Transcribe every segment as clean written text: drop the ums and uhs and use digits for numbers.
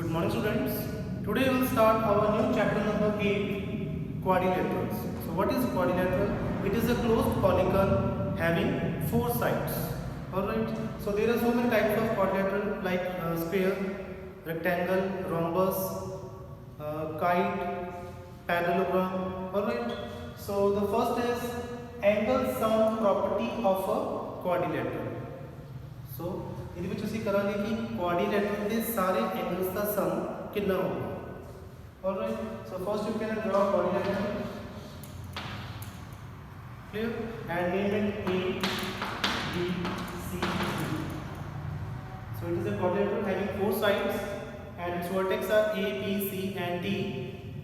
Good morning students. Today we will start our new chapter number 8, quadrilaterals. So what is quadrilateral? It is a closed polygon having 4 sides. Alright. So there are so many types of quadrilateral like square, rectangle, rhombus, kite, parallelogram. Alright. So the first is angle sum property of a quadrilateral. So ਇਹਦੇ ਵਿੱਚ ਅਸੀਂ ਕਰਾਂਗੇ ਕਿ quadrilateral ਦੇ ਸਾਰੇ angles ਦਾ ਸਮ ਕਿੰਨਾ ਹੋਊਗਾ। All right so first you can ਡਰਾ quadrilateral clear and name it A B C D. So it is a quadrilateral having 4 sides and its vertex are A B C and D.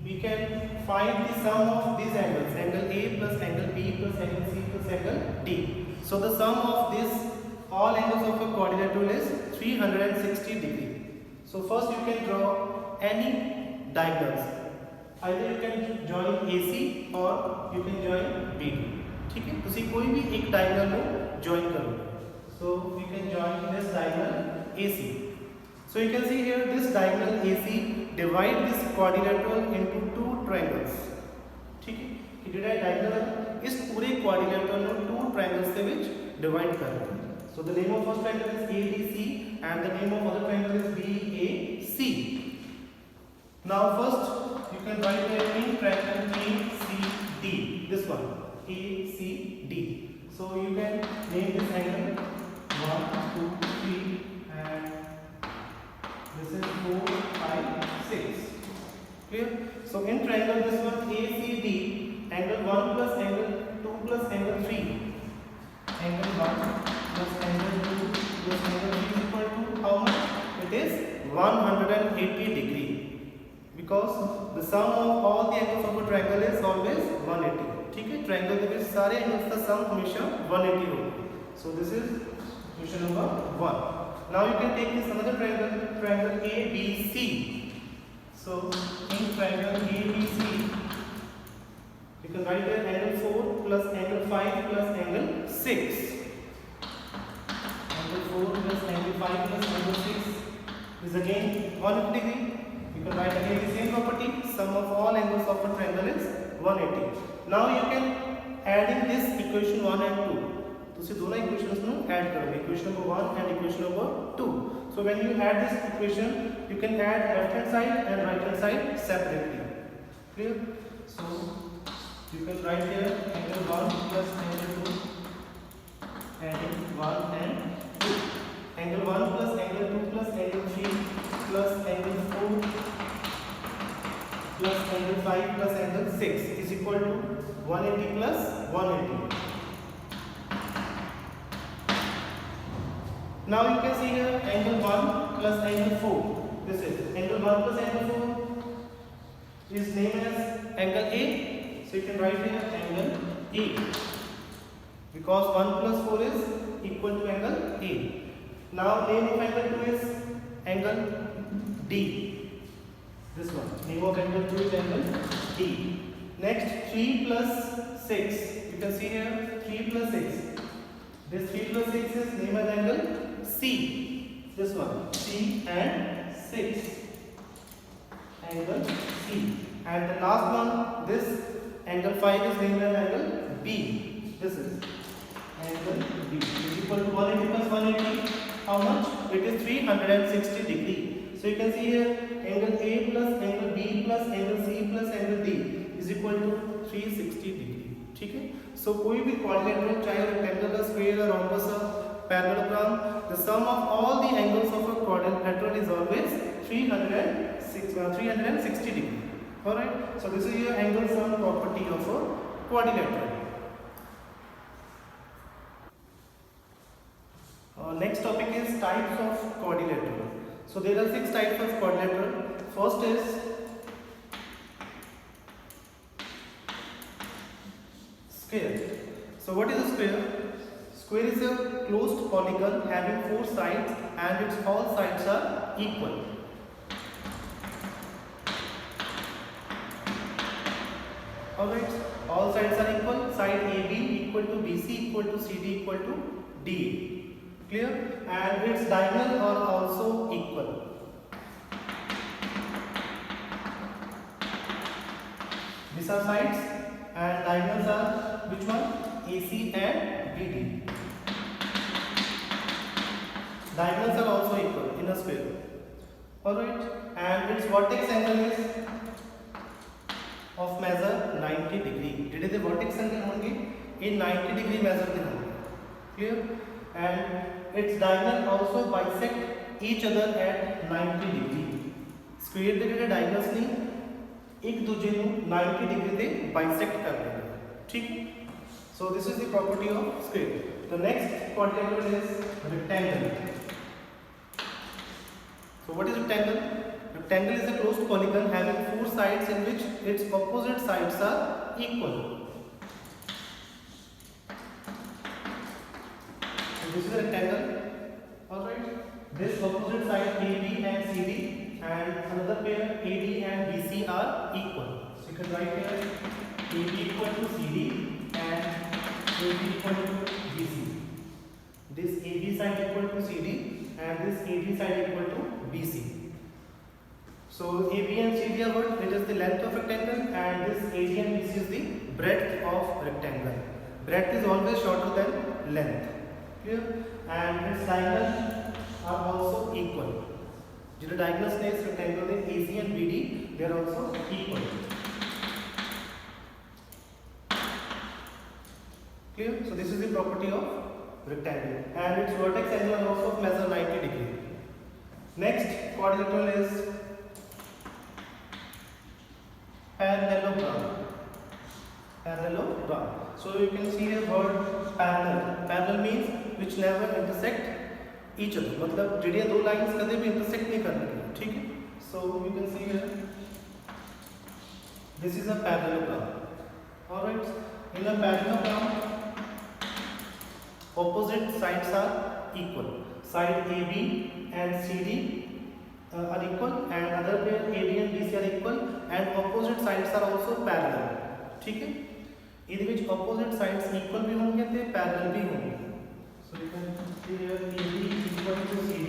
We can find the sum of these angles, angle A plus angle B plus angle C plus angle D. So the sum of this all angles of a quadrilateral is 360 degree. So first you can draw any diagonals. Either you can join AC or you can join BD. ठीक है, तुसी कोई भी एक diagonal को join करो. So you can join this diagonal AC. So you can see here this diagonal AC divide this quadrilateral into 2 triangles. ठीक है, कि diagonal इस पूरे quadrilateral को 2 triangles से विच divide कर रहे हैं. So the name of first triangle is ABC and the name of other triangle is BAC. Now first you can write the main triangle ACD. This one ACD. So you can name this angle 1, 2, 3 and this is 4, 5, 6. Clear? So in triangle this one ACD, angle 1 plus angle 2 plus angle 3. Angle 1 plus angle 2 plus angle 3 is equal to how much? It is 180 degree because the sum of all the angles of a triangle is always 180. ठीक है, triangle के बीच सारे angles का sum हमेशा 180 होगा. So this is question number 1. Now you can take this another triangle ABC. So in triangle ABC you can write there angle 4 plus angle 5 plus angle 6. Angle 4 plus angle 5 plus angle 6 is again 180 degree. You can write again the same property. Sum of all angles of a triangle is 180. Now you can add in this equation 1 and 2. तो इसे दोनों equations को add करोगे. Equation number 1 and equation number 2. So when you add this equation, you can add left hand side and right hand side separately. Clear? So you can write here angle 1 plus angle 2, angle 1 and 2, angle 1 plus angle 2 plus angle 3 plus angle 4 plus angle 5 plus angle 6 is equal to 180 plus 180. Now you can see here angle 1 plus angle 4. This is angle 1 plus angle 4 is named as angle A. So you can write here angle A because 1 plus 4 is equal to angle A. Now name of angle 2 is angle D. This one. Name of angle 2 is angle D. Next 3 plus 6. You can see here 3 plus 6. This 3 plus 6 is named as angle C. This one C and 6. Angle C. And the last one, this angle 5 is named as angle B. This is angle B is equal to 180 plus 180. How much? It is 360 degree. So you can see here angle A plus angle B plus angle C plus angle D is equal to 360 degree. ठीक है? So कोई भी quadrilateral, चाहे rectangle, square, rhombus, parallelogram, the sum of all the angles of a quadrilateral is always 360 degree. Alright? So this is your angle sum property of a quadrilateral. Next topic is types of quadrilateral. So there are 6 types of quadrilateral. First is square. So what is a square? Square is a closed polygon having 4 sides and its all sides are equal. Alright, all sides are equal. Side AB equal to BC equal to CD equal to DA. Clear? And its diagonal are also equal. These are sides and diagonals are which one? AC and BD. Diagonals are also equal in a square. Alright, and its vertex angle is of measure 90 degree. Did the vertex angle होंगे in 90 degree measure के होंगे. Clear? And its diagonal also bisect each other at 90 degree. Square ਦੇ ਜਿਹੜੇ diagonals ਨੇ एक दूजे ਨੂੰ 90 degree ਦੇ bisect कर देंगे. ठीक? So this is the property of square. The next quadrilateral is rectangle. So what is rectangle? Rectangle is a closed polygon having four sides in which its opposite sides are equal. So this is a rectangle. Alright. This opposite side AB and CD and another pair AD and BC are equal. So you can write here AB equal to CD and AB equal to BC. This AB side equal to CD and this AD side equal to BC. So AB and CD are what? It is the length of rectangle and this AD and BC is the breadth of rectangle. Breadth is always shorter than length. Clear? And its diagonals are also equal. The diagonals is rectangle in AC and BD, they are also equal. Clear? So this is the property of rectangle and its vertex angle are also of measure 90 degree. Next quadrilateral is parallelogram. Parallelogram. So you can see a word parallel. Parallel means which never intersect each other. मतलब जेडिया दो lines कदे भी intersect नहीं करने ठीक है. So you can see here. This is a parallelogram. Alright. In a parallelogram, opposite sides are equal. Side AB and CD are equal and other pair AB and BC are equal and opposite sides are also parallel. ठीक है? इधर विच opposite sides equal भी होंगे ते parallel भी होंगे. So you can see here AB equal to CD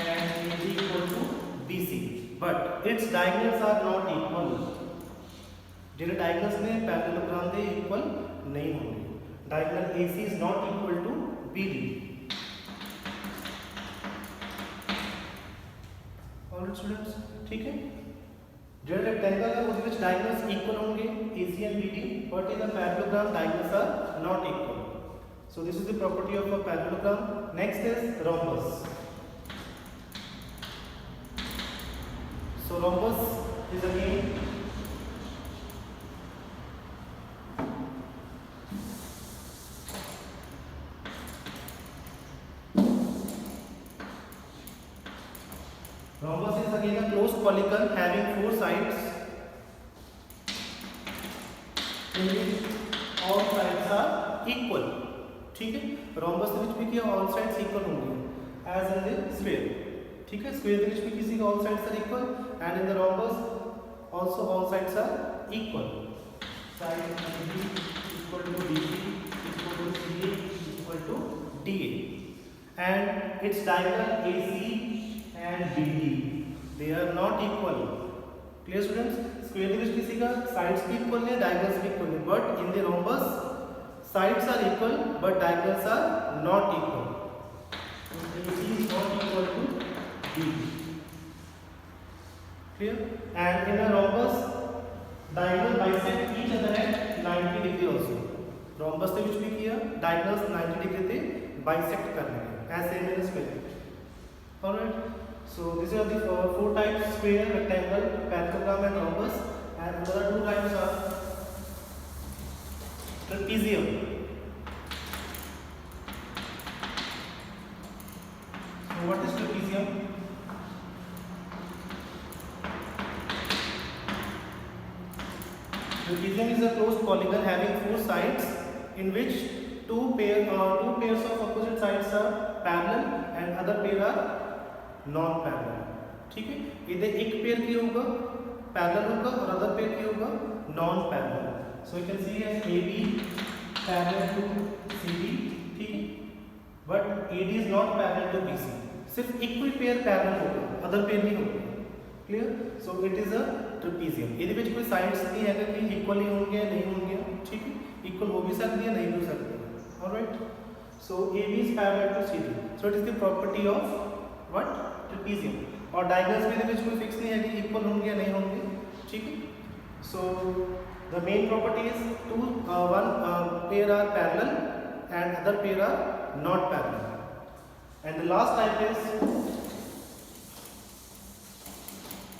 and AB equal to BC. But its diagonals are not equal. जिन्हें diagonals में parallelogram दे equal नहीं होंगे. Diagonal AC is not equal to BD. Alright students, ठीक है? जो rectangle है उसके which diagonals equal होंगे AC and BD, but in a parallelogram diagonals are not equal. So this is the property of a parallelogram. Next is rhombus. So rhombus is again a closed polygon having four sides in which all sides are equal. ठीक है? Rhombus के बीच में क्या all sides equal होंगे as in the sphere. ठीक है? Square के बीच में किसी का all sides are equal and in the rhombus also all sides are equal. Side AB equal to BC equal to CA equal to DA and its diagonal AC and BD. They are not equal. Clear students? Square के बीच किसी का sides भी equal है, diagonals भी equal है. But in the rhombus, sides are equal, but diagonals are not equal. So AC is not equal to BD. Clear? And in a rhombus, diagonal bisect each other at 90 degree also. Rhombus के बीच भी किया, diagonals 90 degree थे bisect करने के. As same in a square. Alright. So these are the four types: square, rectangle, parallelogram, and rhombus. And another two types are trapezium. So what is trapezium? Trapezium is a closed polygon having four sides in which two pairs of opposite sides are parallel and other pair are non parallel. ठीक है? इधर एक pair की होगा parallel होगा और other pair की होगा non parallel. So you can see AB parallel to CD. ठीक है? But AD is not parallel to BC. सिर्फ एक ही पेयर पैरेलल होगा, अदर पेयर नहीं होगा. Clear. So it is a trapezium. ਇਹਦੇ ਵਿੱਚ ਕੋਈ ਸਾਈਡਸ ਨਹੀਂ ਹੈਗਾ ਕਿ ਇਕੁਅਲ ਹੀ ਹੋਣਗੇ ਨਹੀਂ ਹੋਣਗੇ, ਠੀਕ ਹੈ, ਇਕੁਅਲ ਹੋ ਵੀ ਸਕਦੀ ਹੈ ਨਹੀਂ ਵੀ ਹੋ ਸਕਦੀ ਹੈ। All right, so AB is parallel to CD, so it is the property of what, trapezium। और डायगोनल्स भी ਇਹਦੇ ਵਿੱਚ ਕੋਈ ਫਿਕਸ ਨਹੀਂ ਹੈ ਕਿ ਇਕੁਅਲ ਹੋਣਗੇ ਨਹੀਂ ਹੋਣਗੇ, ਠੀਕ ਹੈ। सो the main property is one pair are parallel and other pair are not parallel, and the last type is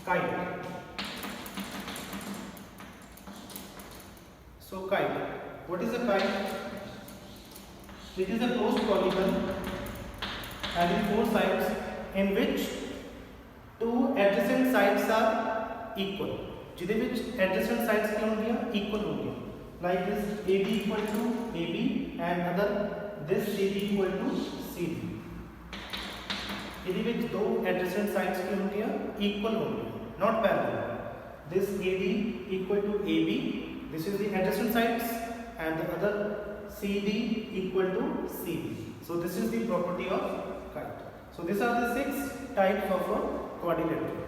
kite। So kite, what is a kite? It is a closed polygon having four sides in which two adjacent sides are equal। ਜਿਹਦੇ ਵਿੱਚ adjacent sides ਕੀ ਹੋਣਗੀਆਂ, equal ਹੋਣਗੀਆਂ, like this AB equal to AB and other this CD equal to CD। ਇਹਦੇ ਵਿੱਚ ਦੋ adjacent sides ਕੀ ਹੋਣਗੀਆਂ, equal ਹੋਣਗੀਆਂ, not parallel। This AD equal to AB, this is the adjacent sides, and the other CD equal to CD। So this is the property of kite। So these are the 6 types of a quadrilateral।